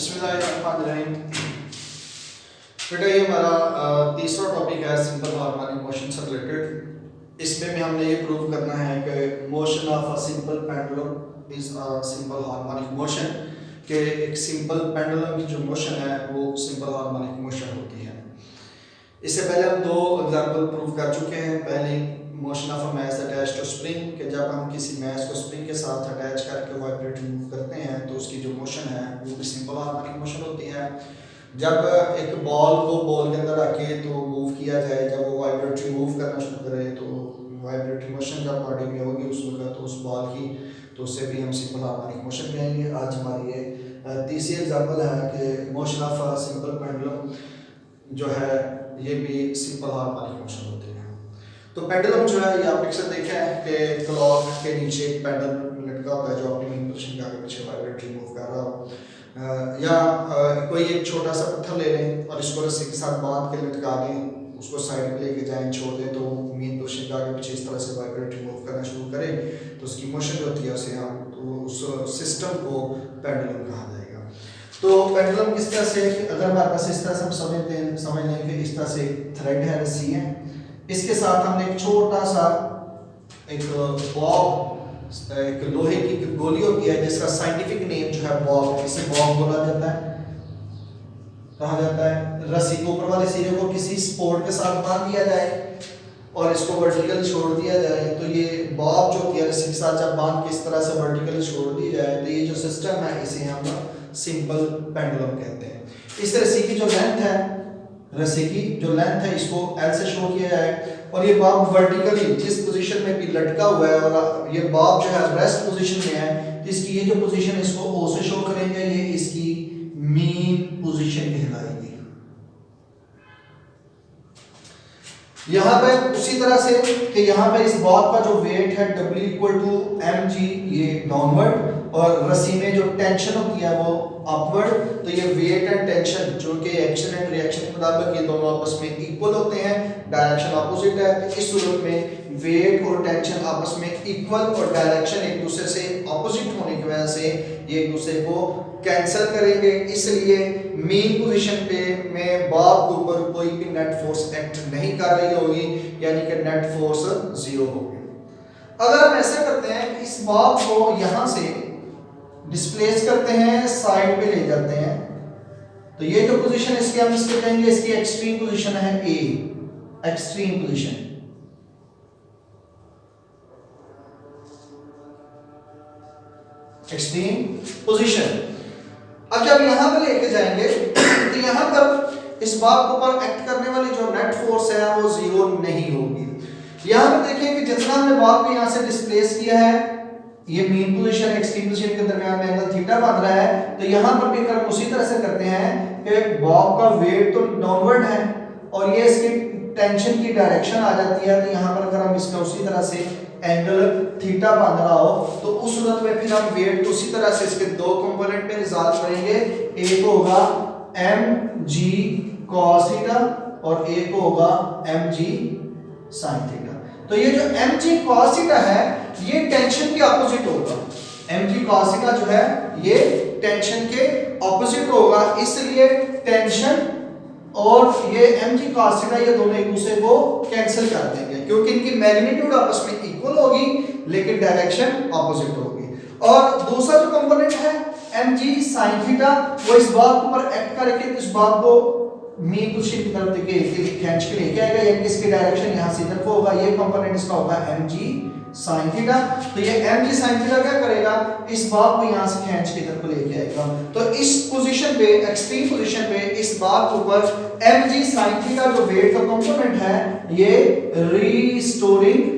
बिस्मिल्लाहिर्रहमानिर्रहीम। बेटा ये हमारा तीसरा टॉपिक है सिंपल हार्मोनिक मोशन से रिलेटेड। इसमें भी हमने ये प्रूव करना है कि motion of a simple pendulum is a simple harmonic motion, कि एक सिंपल पेंडुलम की जो मोशन है वो सिंपल हार्मोनिक मोशन होती है। इससे पहले हम दो एग्जांपल प्रूव कर चुके हैं। पहले motion of a mass attach to spring, कि जब हम किसी मैस को स्प्रिंग के साथ अटैच करके वाइब्रेट मूव करते हैं तो उसकी जो मोशन है वो भी सिंपल हार्मोनिक मोशन होती है। जब एक बॉल को बॉल के अंदर रखे तो मूव किया जाए, जब वो वाइब्रेटरी मूव करना शुरू करे तो वाइब्रेटरी मोशन जब बॉडी में होगी उस वक्त तो उस बॉल की, तो उससे भी हम सिंपल हार्मोनिक मोशन कहेंगे। आज हमारी ये तीसरी एग्जांपल है कि motion of a simple pendulum जो है ये भी सिंपल हार्मोनिक मोशन होती है। तो पेंडुलम जो है ये आप पिक्चर देखे हैं कि क्लॉक के नीचे एक पेंडुलम लटका होता है जो अपनी मेन पोजीशन के आगे पीछे वाइब्रेटरी मूव कर रहा हो। या कोई एक छोटा सा पत्थर ले लें और इसको रस्सी के साथ बांध के लटका दें, उसको साइड पे लेके जाएं, छोड़ दें तो मेन पोजीशन के आगे पीछे इस तरह से वाइब्रेटरी मूव करना शुरू करे तो उसकी मोशन जो होती है उसे हम तो उस सिस्टम को पेंडुलम कहा जाएगा। तो पेंडुलम किस तरह से, अगर हमारे पास इस तरह से हम समझ लें कि इस तरह से थ्रेड है, रस्सी है, इसके साथ हमने एक छोटा सा एक बॉब, एक लोहे की गोली होती है जिसका साइंटिफिक नेम जो है बॉब, इसे बॉब बोला जाता है, कहा जाता है। रस्सी को ऊपर वाले सिरे को किसी स्पोर्ट के साथ बांध दिया जाए और इसको वर्टिकली छोड़ दिया जाए तो ये बॉब जो होती है रस्सी के साथ जब बांध के इस तरह से वर्टिकली छोड़ दी जाए तो ये जो सिस्टम है इसे हम सिंपल पेंडुलम कहते हैं। इस रस्सी की जो लेंथ है, रस्सी की जो लेंथ है इसको L से शो किया जाए और ये बॉब वर्टिकली जिस पोजीशन में भी लटका हुआ है और ये बॉब जो है रेस्ट पोजीशन में है, इसकी ये जो पोजीशन है इसको O से शो करेंगे, ये इसकी मीन पोजीशन कहलाएगी। यहाँ पे उसी तरह से कि यहाँ पे इस बॉब का जो वेट है W इक्वल टू mg, ये डाउनवर्ड, और रस्सी में जो टेंशन होती है वो अपवर्ड। तो ये वेट एंड टेंशन जो कि एक्शन एंड रिएक्शन के मुताबिक ये दोनों आपस में इक्वल होते हैं, डायरेक्शन ऑपोजिट है। तो इस सूरत में वेट और टेंशन आपस में इक्वल और डायरेक्शन एक दूसरे से ऑपोजिट होने की वजह से ये एक दूसरे को कैंसिल करेंगे, इसलिए मीन पोजीशन पे में बॉब के ऊपर कोई भी नेट फोर्स एक्ट नहीं कर रही होगी, यानी कि नेट फोर्स जीरो होगी। अगर हम ऐसा करते हैं कि इस बॉब को यहां से डिस्प्लेस करते हैं, साइड पे ले जाते हैं, तो ये जो पोजीशन इसकी हम इसको कहेंगे इसकी एक्सट्रीम पोजीशन है ए, एक्सट्रीम पोजीशन। Extreme position. अब जब यहां पे लेके जाएंगे तो यहां पर इस बॉब के ऊपर एक्ट करने वाली जो नेट फोर्स है वो जीरो नहीं होगी। यहां पे देखें कि जितना हमने बॉब को यहां से डिस्प्लेस किया है, ये मीन पोजीशन एक्सट्रीम पोजीशन के दरमियान में एंगल थीटा बन रहा है, तो यहां पर भी अगर उसी तरह से करते हैं कि बॉब का वेट तो डाउनवर्ड है और ये इसकी टेंशन की डायरेक्शन आ जाती है, तो यहां पर अगर हम इसका उसी तरह से एंगल थीटा बन रहा हो तो उस सूरत में फिर हम वेट उसी तरह से इसके दो कंपोनेंट में रिजॉल्व करेंगे। एक होगा mg cos थीटा और एक होगा mg sin थीटा। तो ये जो mg cos थीटा है ये टेंशन के ऑपोजिट होगा। mg cos थीटा जो है ये टेंशन के ऑपोजिट होगा, इसलिए टेंशन और ये mg cos थीटा ये दोनों एक दूसरे को कैंसिल कर देंगे क्योंकि इनकी मैग्नीट्यूड आपस में इक्वल होगी लेकिन डायरेक्शन ऑपोजिट होगी। और दूसरा जो कंपोनेंट है mg sin थीटा वो इस बॉब के ऊपर एक्ट करके इस बॉब को मीन पोजीशन की तरफ खींच के लेके आएगा, यानी इसकी डायरेक्शन यहां से इधर को होगा। ये कंपोनेंट इसका होगा mg sin थीटा। तो ये mg sin थीटा क्या करेगा, इस बॉब को यहां से खींच के इधर को लेके आएगा। तो इस पोजीशन पे, एक्सट्रीम पोजीशन पे इस बॉब के ऊपर mg sin थीटा जो वेट का कंपोनेंट है ये रीस्टोरिंग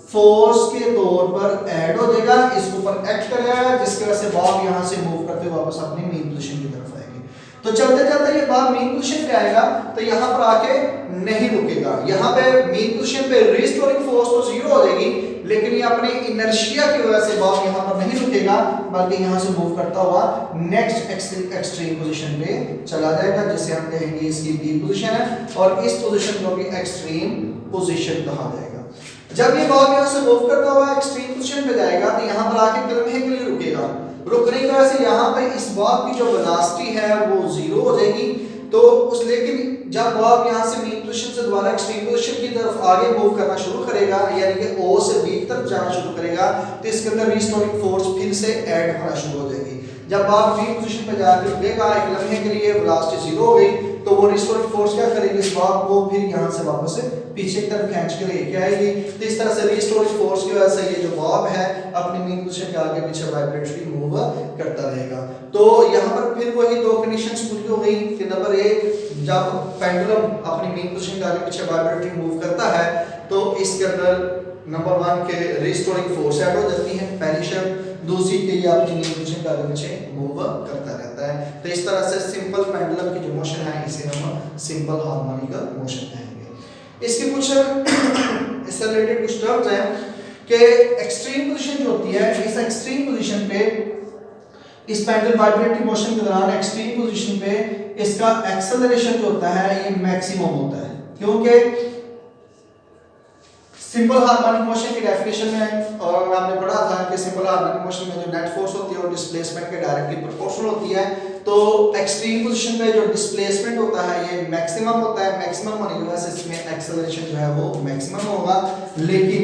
फोर्स के तौर पर ऐड हो जाएगा, इसके ऊपर एक्ट करेगा जिसकी वजह से बॉब यहां से मूव करते हुए वापस अपनी मेन पोजीशन की तरफ आएगी। तो चलते चलते ये बॉब मेन पोजीशन पे आएगा तो यहां पर आके नहीं रुकेगा, यहां पे मेन पोजीशन पे रीस्टोरिंग फोर्स तो जीरो हो जाएगी लेकिन ये अपने इनर्शिया की वजह से बॉब यहां पर नहीं रुकेगा बल्कि यहां से मूव करता हुआ नेक्स्ट एक्सट्रीम पोजीशन पे चला जाएगा, जिसे हम कहेंगे इसकी बी पोजीशन है और इस पोजीशन को भी एक्सट्रीम पोजीशन कहा जाएगा। जब ये बॉब यहां से मूव करता हुआ एक्सट्रीम पोजीशन पे जाएगा तो यहां पर आके कहीं के लिए रुकेगा रुकने की वजह से यहाँ पे इस बॉब की जो वेलोसिटी है वो जीरो हो जाएगी। तो उस लेकिन जब बॉब यहाँ से मेन पोजीशन से दोबारा एक्सट्रीम पोजीशन की तरफ आगे मूव करना शुरू करेगा, यानी कि O से B की तरफ जाना शुरू करेगा, तो इसके अंदर रिस्टोरिंग फोर्स फिर से ऐड होना शुरू हो जाएगी। जब बॉब मेन पोजीशन पे जाकर रुकेगा एक लम्हे के लिए, वेलोसिटी जीरो हो गई, तो वो रिस्टोरिंग फोर्स क्या करेगी, इस बॉब को फिर यहाँ से वापस पीछे की तरफ खींच के लेके आएगी। तो इस तरह से रिस्टोरिंग फोर्स की वजह से ये जो बॉब है अपनी मेन पोजीशन के आगे पीछे वाइब्रेटरी मूव करता रहेगा। तो यहाँ पर फिर वही दो कंडीशंस पूरी हो गई कि नंबर एक, जब पेंडुलम अपनी मेन पोजीशन के आगे पीछे वाइब्रेटरी मूव करता है तो इसके अंदर नंबर वन के रिस्टोरिंग फोर्स ऐड हो जाती है, पहली शर्त। दूसरी के लिए अपनी मेन पोजीशन के आगे पीछे मूव करता रहता है। तो इस तरह से सिंपल पेंडुलम की जो मोशन है इसे हम सिंपल हार्मोनिकल मोशन कहेंगे। इसके कुछ इससे रिलेटेड कुछ टर्म्स हैं कि एक्सट्रीम पोजीशन जो होती है, इस एक्सट्रीम पोजीशन पे इस पेंडुलम वाइब्रेटरी मोशन के दौरान एक्सट्रीम पोजीशन पे इसका एक्सेलरेशन जो होता है ये मैक्सिमम होता है, क्योंकि सिंपल हार्मोनिक मोशन की डेफिनेशन में और हमने पढ़ा था कि सिंपल हार्मोनिक मोशन में जो नेट फोर्स होती है वो डिस्प्लेसमेंट के डायरेक्टली प्रोपोर्शनल होती है। तो एक्सट्रीम पोजीशन पे जो डिस्प्लेसमेंट होता है ये मैक्सिमम होता है, मैक्सिमम होने की वजह से इसमें एक्सेलरेशन जो है वो मैक्सिमम होगा, लेकिन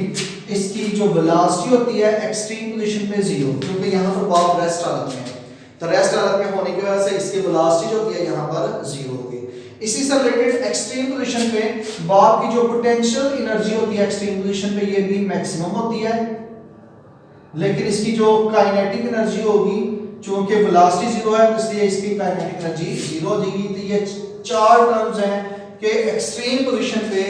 इसकी जो वेलोसिटी होती है एक्सट्रीम पोजीशन पे जीरो, क्योंकि यहाँ पर बॉब रेस्ट हालत में है। तो रेस्ट हालत में होने की वजह से इसकी वेलोसिटी जो होती है यहाँ पर जीरो होगी। इसी से रिलेटेड एक्सट्रीम पोजीशन पे बॉब की जो पोटेंशियल एनर्जी होती है एक्सट्रीम पोजीशन पे ये भी मैक्सिमम होती है, लेकिन इसकी जो काइनेटिक एनर्जी होगी, चूंकि वेलोसिटी जीरो है तो इसलिए इसकी काइनेटिक एनर्जी जीरो हो जाएगी। तो ये चार टर्म्स हैं कि एक्सट्रीम पोजीशन पे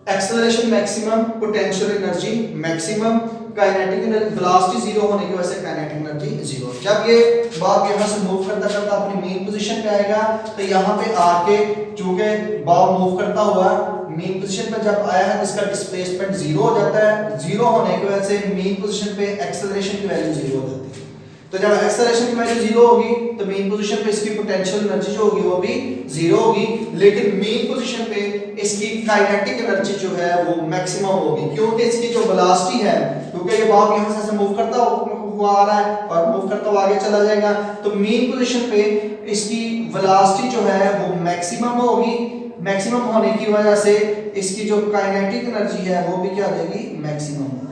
acceleration maximum, potential energy maximum, kinetic energy velocity zero होने की वजह से काइनेटिक एनर्जी जीरो। जब ये बॉब यहाँ से मूव करता करता अपनी मेन पोजीशन पे आएगा तो यहाँ पे आके चूंकि बॉब मूव करता हुआ मेन पोजीशन पे जब आया है तो इसका डिस्प्लेसमेंट जीरो हो जाता है। जीरो होने की वजह से मेन पोजीशन पे एक्सेलरेशन की वैल्यू जीरो हो जाती है। तो जब एक्सेलरेशन की वैल्यू जीरो होगी तो मेन पोजीशन पे इसकी पोटेंशियल एनर्जी जो होगी वो भी जीरो होगी, लेकिन मेन पोजीशन पे इसकी काइनेटिक एनर्जी जो है वो मैक्सिमम होगी, क्योंकि इसकी जो वेलोसिटी है, क्योंकि ये बॉब यहाँ से मूव करता हुआ आ रहा है और मूव करता हुआ आगे चला जाएगा, तो मेन पोजीशन पे इसकी वेलोसिटी जो है वो मैक्सिमम होगी। मैक्सिमम होने की वजह से इसकी जो काइनेटिक एनर्जी है वो भी क्या हो जाएगी, मैक्सिमम हो जाएगी।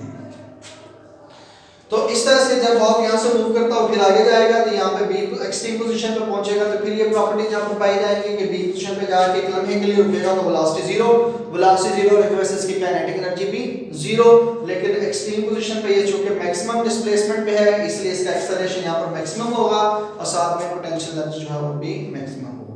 तो इस तरह से जब बॉब यहाँ से मूव करता हो फिर आगे जाएगा तो यहाँ पे बी एक्सट्रीम पोजीशन पे पहुंचेगा तो फिर ये प्रॉपर्टी जहाँ पर पाई जाएगी कि बी पोजीशन पे जाके एक लम्हे के लिए रुकेगा तो वेलोसिटी जीरो, वेलोसिटी जीरो होने की वजह से इसकी काइनेटिक एनर्जी भी जीरो, लेकिन एक्सट्रीम पोजीशन पे ये चूंकि मैक्सिमम डिस्प्लेसमेंट पे है इसलिए इसका एक्सेलरेशन यहाँ पर मैक्सिमम होगा और साथ में पोटेंशियल एनर्जी जो है वो भी मैक्सिमम होगी।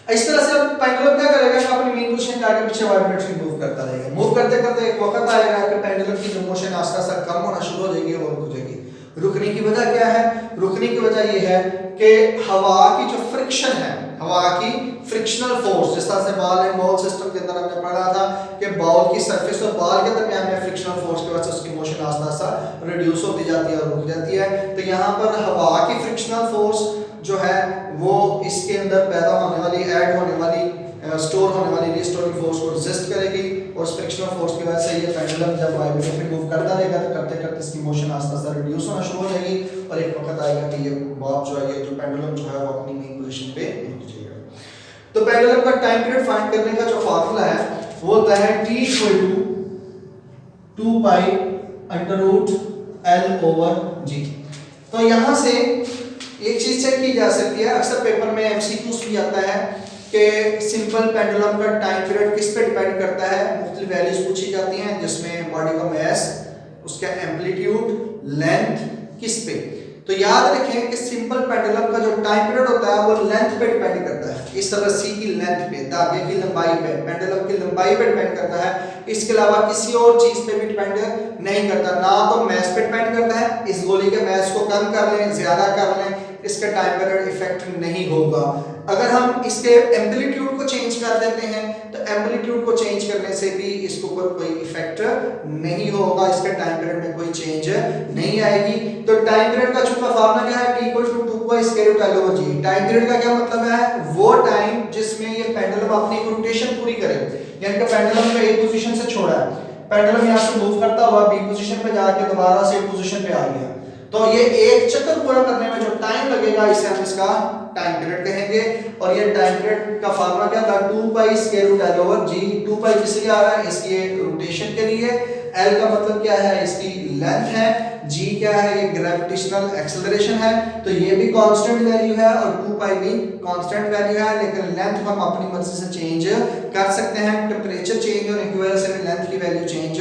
इस तरह से अब पेंडुलम क्या करेगा कि अपनी मेन पोजीशन के आगे पीछे वाइब्रेटरी मूव करता रहेगा। मूव करते करते एक वक्त आएगा कि पेंडुलम की जो मोशन आस्ते आस्ते कम होना शुरू हो जाएगी और रुक जाएगी। रुकने की वजह क्या है? रुकने की वजह ये है कि हवा की जो फ्रिक्शन है, हवा की फ्रिक्शनल फोर्स, जिस तरह से बॉल एंड बॉल सिस्टम के अंदर हमने पढ़ा था कि बॉल की सरफेस और बॉल के दरमियान में फ्रिक्शनल फोर्स की वजह से उसकी मोशन आस्ते आस्ते रिड्यूस होती जाती है और रुक जाती है। तो यहाँ पर हवा की फ्रिक्शनल फोर्स जो है वो इसके अंदर पैदा होने वाली, ऐड होने वाली, स्टोर होने वाली रिस्टोरिंग फोर्स को रेजिस्ट करेगी और उस फ्रिक्शनल फोर्स की वजह से ये पेंडुलम जब वाइब्रेटरी मूव करता रहेगा तो करते करते इसकी मोशन आस्ते आस्ते रिड्यूस होना शुरू हो जाएगी और एक वक्त आएगा कि ये बॉब जो है, ये जो पेंडुलम जो है वो अपनी मेन पोजीशन पे रुक जाएगा। तो पेंडुलम का टाइम पीरियड फाइंड करने का जो फार्मूला है वो होता है t = 2 पाई √L/g। तो यहाँ से एक चीज चेक की जा सकती है, अक्सर पेपर में एमसीक्यूज भी आता है कि सिंपल पेंडुलम का टाइम पीरियड किस पे डिपेंड करता है। मुख्तलिफ वैल्यूज पूछी जाती हैं जिसमें बॉडी का मास, उसका एम्पलीट्यूड, लेंथ किस पे। तो याद रखें कि सिंपल पेंडुलम का जो टाइम पीरियड होता है वो लेंथ पे डिपेंड करता है। इस तरह रस्सी की लेंथ पे, धागे की लंबाई पे, पेंडुलम की लंबाई पे डिपेंड करता है। इसके अलावा किसी और चीज पे भी डिपेंड नहीं करता। ना तो मास पे डिपेंड करता है, इस गोली के मास को कम कर लें, ज्यादा कर लें, इसका टाइम पीरियड इफेक्ट नहीं होगा। अगर हम इसके एम्पलीट्यूड को चेंज कर देते हैं तो एम्पलीट्यूड को चेंज करने से भी इसके ऊपर कोई इफेक्ट नहीं होगा, इसके टाइम पीरियड में कोई चेंज नहीं आएगी। तो टाइम पीरियड का छोटा फार्मूला क्या है? t = 2π√L/g। टाइम पीरियड का क्या मतलब है? वो टाइम जिसमें ये पेंडुलम अपनी रोटेशन पूरी करे, यानी कि पेंडुलम को एक पोजीशन से छोड़ा है, पेंडुलम यहाँ से मूव करता हुआ बी पोजीशन पे जाके दोबारा से पोजीशन पे आ गया, तो ये एक चक्कर पूरा करने में जो टाइम लगेगा इसे हम इसका टाइम पीरियड कहेंगे। और ये टाइम पीरियड का फार्मूला क्या था, 2 pi square root L over G. 2 pi किस लिए आ रहा है, इसकी रोटेशन के लिए, एल का मतलब क्या है, इसकी लेंथ है, जी क्या है, ये ग्रेविटेशनल एक्सेलरेशन है, तो ये भी कांस्टेंट वैल्यू है और 2 पाई भी कांस्टेंट वैल्यू है। लेकिन लेंथ हम अपनी मर्जी से चेंज कर सकते हैं, टेम्परेचर चेंज होने की वजह से भी लेंथ की वैल्यू चेंज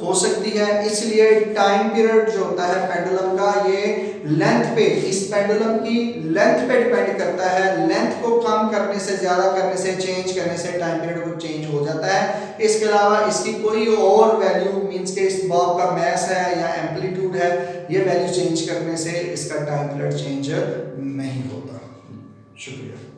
हो सकती है। इसलिए टाइम पीरियड जो होता है पेंडुलम का, ये लेंथ पे, इस पेंडुलम की लेंथ पे डिपेंड करता है। लेंथ को कम करने से, ज्यादा करने से, चेंज करने से टाइम पीरियड को चेंज हो जाता है। इसके अलावा इसकी कोई और वैल्यू मींस के इस बॉब का मैस है या एम्पलीट्यूड है, ये वैल्यू चेंज करने से इसका टाइम पीरियड चेंज नहीं होता। शुक्रिया।